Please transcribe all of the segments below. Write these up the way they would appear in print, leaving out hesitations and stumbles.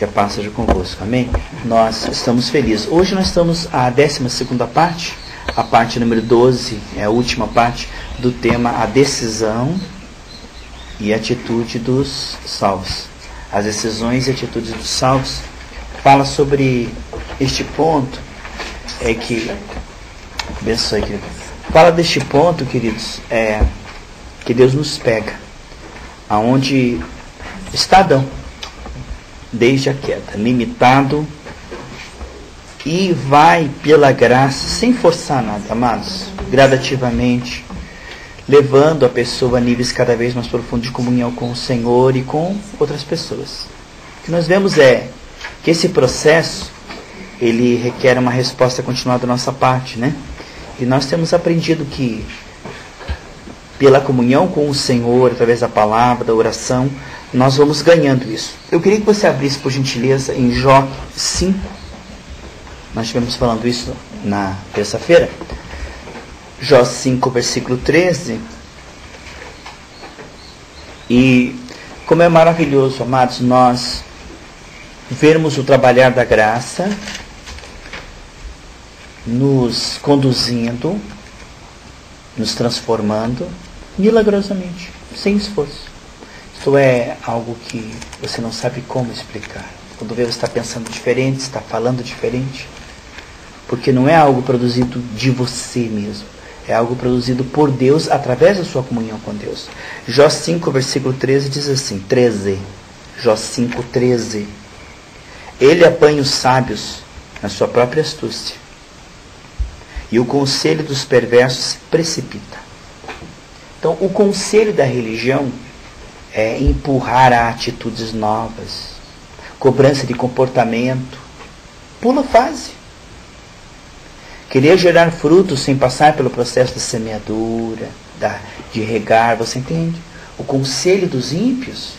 Que a paz seja convosco, amém? Nós estamos felizes. Hoje nós estamos à 12ª parte, a parte número 12, é a última parte do tema A Decisão e Atitude dos Salvos. As decisões e atitudes dos salvos. Fala sobre este ponto, abençoe, querido. Fala deste ponto, queridos, que Deus nos pega, aonde está Adão, desde a queda, limitado, e vai pela graça, sem forçar nada, amados, gradativamente, levando a pessoa a níveis cada vez mais profundos de comunhão com o Senhor e com outras pessoas. O que nós vemos é que esse processo, ele requer uma resposta continuada da nossa parte, né? E nós temos aprendido que, pela comunhão com o Senhor, através da palavra, da oração, nós vamos ganhando isso. Eu queria que você abrisse, por gentileza, em Jó 5. Nós estivemos falando isso na terça-feira. Jó 5, versículo 13. E como é maravilhoso, amados, nós vermos o trabalhar da graça nos conduzindo, nos transformando milagrosamente, sem esforço. Isto é algo que você não sabe como explicar. Quando vê, você está pensando diferente, está falando diferente, porque não é algo produzido de você mesmo, é algo produzido por Deus através da sua comunhão com Deus. Jó 5, versículo 13 diz assim, 13, Jó 5, 13. Ele apanha os sábios na sua própria astúcia, e o conselho dos perversos se precipita. Então, o conselho da religião é empurrar a atitudes novas, cobrança de comportamento, pula fase. Querer gerar frutos sem passar pelo processo de semeadura, de regar, você entende? O conselho dos ímpios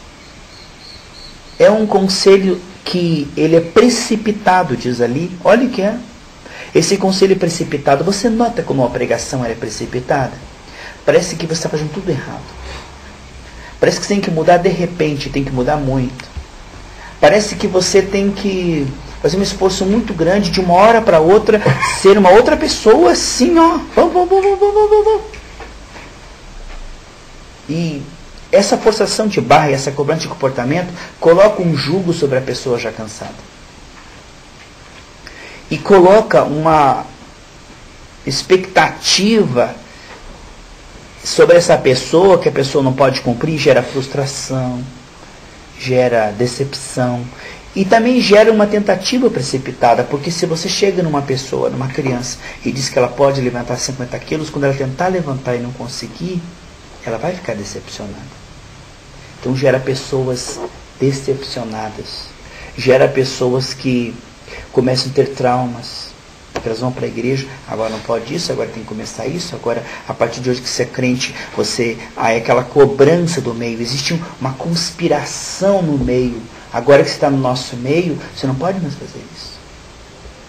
é um conselho que ele é precipitado, diz ali. Olha o que é. Esse conselho precipitado, você nota como a pregação é precipitada? Parece que você está fazendo tudo errado. Parece que você tem que mudar de repente, tem que mudar muito. Parece que você tem que fazer um esforço muito grande de uma hora para outra, ser uma outra pessoa assim, ó. E essa forçação de barra e essa cobrança de comportamento coloca um jugo sobre a pessoa já cansada. E coloca uma expectativa sobre essa pessoa que a pessoa não pode cumprir, gera frustração, gera decepção e também gera uma tentativa precipitada, porque se você chega numa pessoa, numa criança, e diz que ela pode levantar 50 quilos, quando ela tentar levantar e não conseguir, ela vai ficar decepcionada. Então gera pessoas decepcionadas, gera pessoas que começam a ter traumas, porque elas vão para a igreja, agora não pode isso, agora tem que começar isso, agora a partir de hoje que você é crente, é aquela cobrança do meio, existe uma conspiração no meio, agora que você está no nosso meio, você não pode mais fazer isso.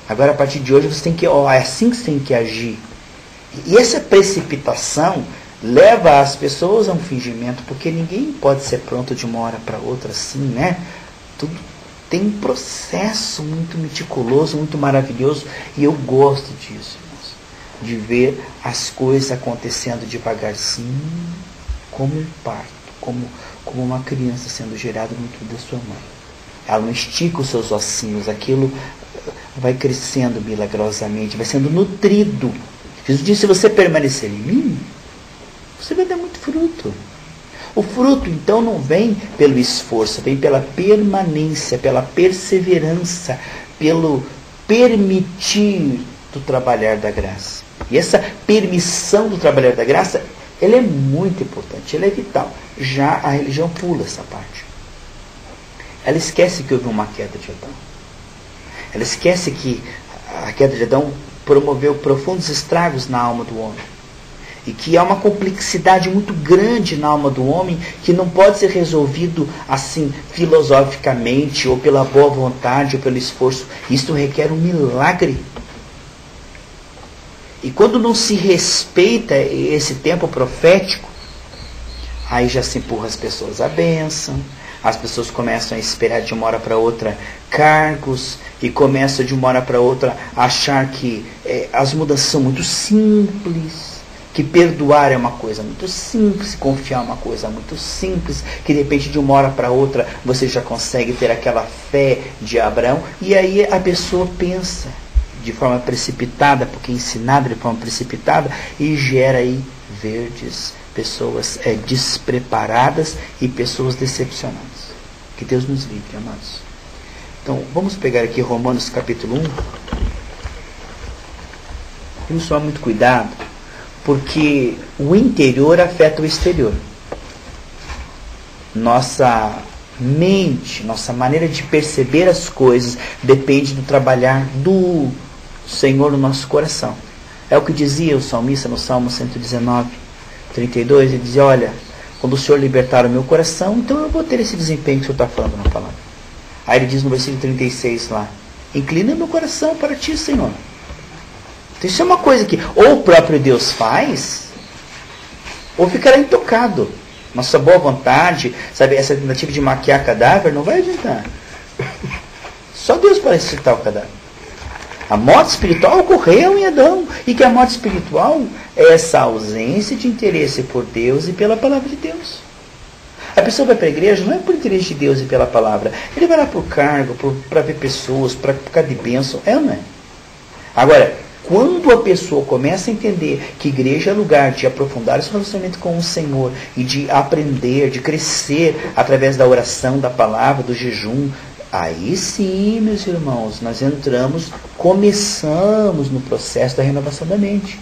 Agora a partir de hoje você tem que, é assim que você tem que agir. E essa precipitação leva as pessoas a um fingimento, porque ninguém pode ser pronto de uma hora para outra assim, né? Tudo tem um processo muito meticuloso, muito maravilhoso, e eu gosto disso, irmãos, de ver as coisas acontecendo devagarzinho, como um parto, como uma criança sendo gerada no útero da sua mãe. Ela não estica os seus ossinhos, aquilo vai crescendo milagrosamente, vai sendo nutrido. Jesus disse, se você permanecer em mim, você vai dar muito fruto. O fruto, então, não vem pelo esforço, vem pela permanência, pela perseverança, pelo permitir do trabalhar da graça. E essa permissão do trabalhar da graça, ela é muito importante, ela é vital. Já a religião pula essa parte. Ela esquece que houve uma queda de Adão. Ela esquece que a queda de Adão promoveu profundos estragos na alma do homem. E que há uma complexidade muito grande na alma do homem que não pode ser resolvido assim, filosoficamente, ou pela boa vontade, ou pelo esforço. Isto requer um milagre. E quando não se respeita esse tempo profético, aí já se empurra as pessoas à bênção, As pessoas começam a esperar de uma hora para outra cargos e começam de uma hora para outra a achar que as mudanças são muito simples, que perdoar é uma coisa muito simples, confiar é uma coisa muito simples, que de repente de uma hora para outra você já consegue ter aquela fé de Abraão, e aí a pessoa pensa de forma precipitada, porque é ensinada de forma precipitada, e gera aí verdes, pessoas despreparadas e pessoas decepcionadas. Que Deus nos livre, amados. Então, vamos pegar aqui Romanos capítulo 1. Temos que tomar muito cuidado, porque o interior afeta o exterior. Nossa mente, nossa maneira de perceber as coisas depende do trabalhar do Senhor no nosso coração. É o que dizia o salmista no Salmo 119, 32, ele dizia, olha, quando o Senhor libertar o meu coração, então eu vou ter esse desempenho que o Senhor está falando na palavra. Aí ele diz no versículo 36 lá, inclina meu coração para ti, Senhor. Então isso é uma coisa que ou o próprio Deus faz, ou ficará intocado. Nossa boa vontade, sabe, essa tentativa de maquiar cadáver não vai adiantar. Só Deus para ressuscitar o cadáver. A morte espiritual ocorreu em Adão. E que a morte espiritual é essa ausência de interesse por Deus e pela palavra de Deus. A pessoa vai para a igreja não é por interesse de Deus e pela palavra. Ele vai lá por cargo, para ver pessoas, para ficar de bênção. É ou não é? Agora, quando a pessoa começa a entender que igreja é lugar de aprofundar esse relacionamento com o Senhor e de aprender, de crescer através da oração, da palavra, do jejum, aí sim, meus irmãos, nós começamos no processo da renovação da mente.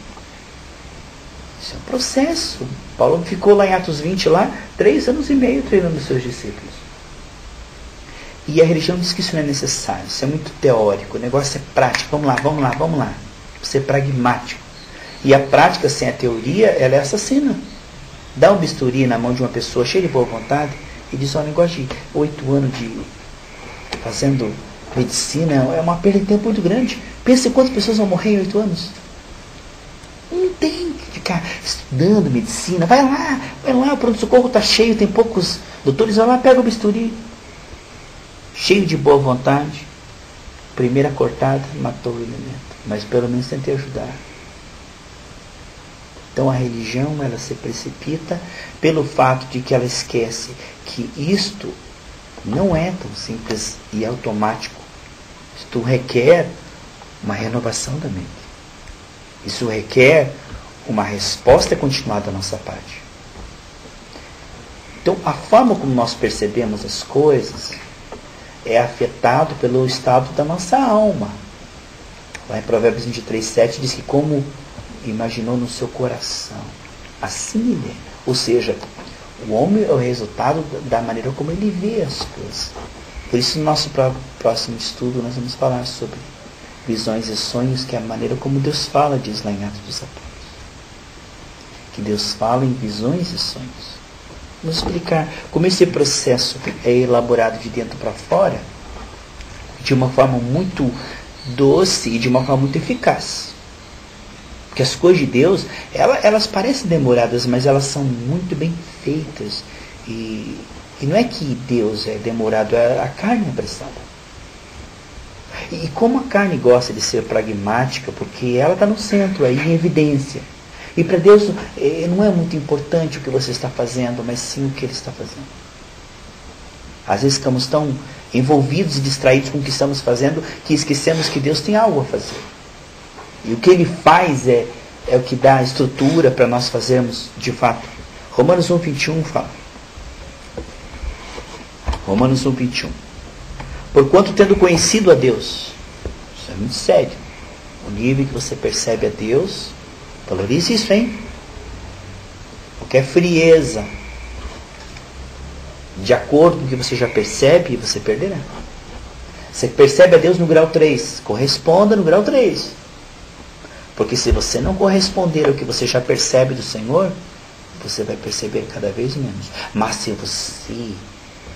Isso é um processo. Paulo ficou lá em Atos 20, 3 anos e meio treinando os seus discípulos. E a religião diz que isso não é necessário, isso é muito teórico, o negócio é prático, vamos lá. Ser pragmático. E a prática sem a teoria, ela é assassina. Dá um bisturi na mão de uma pessoa cheia de boa vontade e diz, olha, negócio de 8 anos de fazendo medicina é uma perda de tempo muito grande. Pensa em quantas pessoas vão morrer em 8 anos. Não tem que ficar estudando medicina. Vai lá, o pronto-socorro está cheio, tem poucos doutores, vai lá, pega o bisturi. Cheio de boa vontade. Primeira cortada, matou o elemento. Mas pelo menos tentei ajudar. Então a religião, ela se precipita pelo fato de que ela esquece que isto não é tão simples e automático. Isto requer uma renovação da mente. Isso requer uma resposta continuada da nossa parte. Então, a forma como nós percebemos as coisas é afetado pelo estado da nossa alma. Lá em Provérbios 23:7 diz que como imaginou no seu coração, assim ele é. Ou seja, o homem é o resultado da maneira como ele vê as coisas. Por isso, no nosso próximo estudo, nós vamos falar sobre visões e sonhos, que é a maneira como Deus fala, diz lá em Atos dos Apóstolos. Que Deus fala em visões e sonhos. Vamos explicar como esse processo é elaborado de dentro para fora, de uma forma muito doce e de uma forma muito eficaz. Porque as coisas de Deus, elas parecem demoradas, mas elas são muito bem feitas. E não é que Deus é demorado, a carne é apressada. E como a carne gosta de ser pragmática, porque ela está no centro, aí em evidência. E para Deus não é muito importante o que você está fazendo, mas sim o que Ele está fazendo. Às vezes ficamos tão envolvidos e distraídos com o que estamos fazendo que esquecemos que Deus tem algo a fazer. E o que Ele faz é o que dá a estrutura para nós fazermos de fato. Romanos 1:21 fala. Romanos 1:21. Porquanto tendo conhecido a Deus, isso é muito sério, o nível que você percebe a Deus, valorize isso, hein? Qualquer frieza, de acordo com o que você já percebe, você perderá. Você percebe a Deus no grau 3, corresponda no grau 3. Porque se você não corresponder ao que você já percebe do Senhor, você vai perceber cada vez menos. Mas se você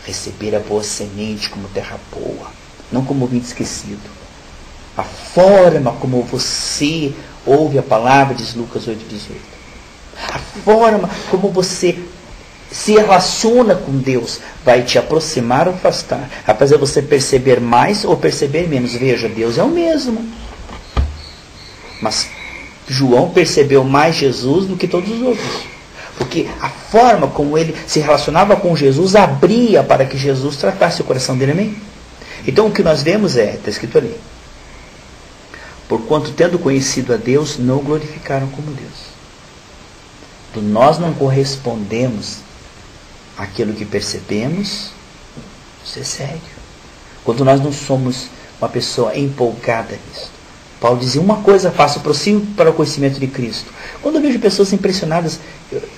receber a boa semente como terra boa, não como ouvinte esquecido, a forma como você ouve a palavra, diz Lucas 8:18, a forma como você se relaciona com Deus, vai te aproximar ou afastar, vai fazer você perceber mais ou perceber menos. Veja, Deus é o mesmo. Mas João percebeu mais Jesus do que todos os outros. Porque a forma como ele se relacionava com Jesus abria para que Jesus tratasse o coração dele. Amém? Então o que nós vemos está escrito ali. Porquanto tendo conhecido a Deus, não o glorificaram como Deus. Então nós não correspondemos àquilo que percebemos, isso é sério. Quando nós não somos uma pessoa empolgada nisso. Paulo dizia, uma coisa faço, prossigo para o conhecimento de Cristo. Quando eu vejo pessoas impressionadas,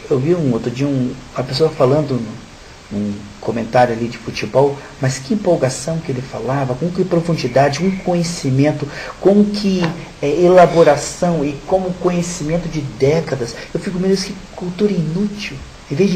eu vi outro dia uma pessoa falando num comentário ali de futebol, mas que empolgação que ele falava, com que profundidade, com conhecimento, com que elaboração e como conhecimento de décadas. Eu fico meio que cultura inútil. Em vez de